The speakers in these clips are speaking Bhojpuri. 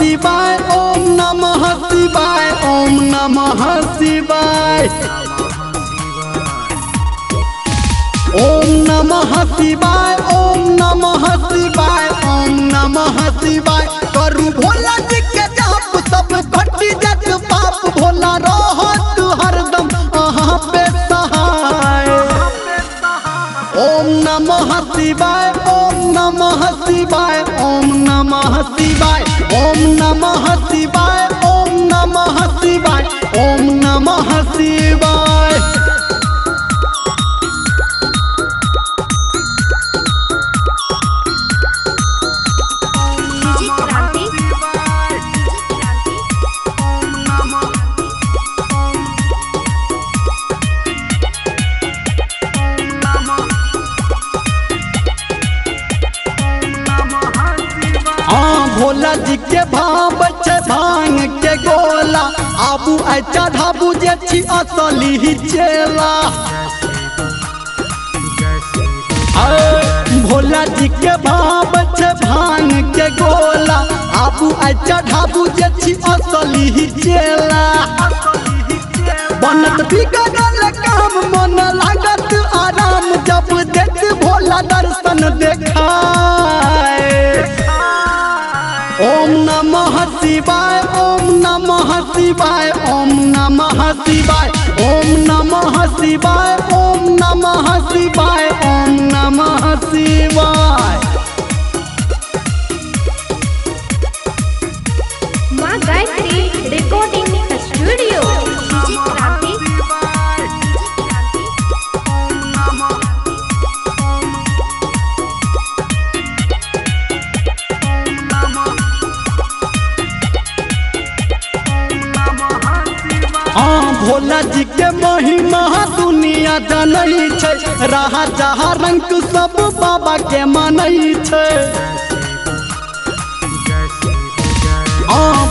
शिवाय, ओम नमः शिवाय, ओम नमः शिवाय, ओम नमः शिवाय, ओम नमः शिवाय, ओम नमः शिवाय। करू भोला जी के जाप सब कटी जग पाप, भोला रहत हरदम अहाँ पे सहाय। ओम नमः शिवाय, ओम नमः शिवाय, ओम नमः शिवाय, ओम नमः शिवाय, ओम नमः शिवाय, ओम नमः शिवाय। भोला जी के भाव छे भांग के गोला, आबू आई चढ़ाबू जे छी असली ही चेला। भोला जी के भाव छे भांग के गोला, आबू आई चढ़ाबू जे छी असली ही चेला। बनत बिगड़ल काम मन लागत आराम, जब देख भोला दर्शन देखाए। ओम नमः शिवाय, ओम नमः शिवाय, ओम नमः शिवाय, ओम नमः शिवाय, ओम नमः शिवाय, ओम नमः शिवाय। माँ गायत्री रिकॉर्डिंग स्टूडियो। भोला जी के महिमा दुनिया जानै छै, रहा जहाँ रंग सब बाबा के मानै छै।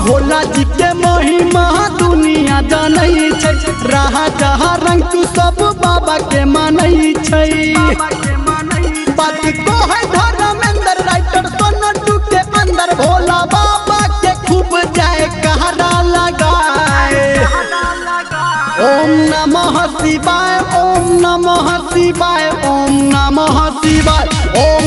भोला जी के महिमा दुनिया जानै छै, रहा जहाँ रंग सब बाबा के मानै छै। बात को है धर्मेंद्र राइटर सोनू के अंदर, भोला बाबा के खूब जाए कहरा लगाए। ओम नमः शिवाय, ओम नमः शिवाय, ओम नमः शिवाय, ओम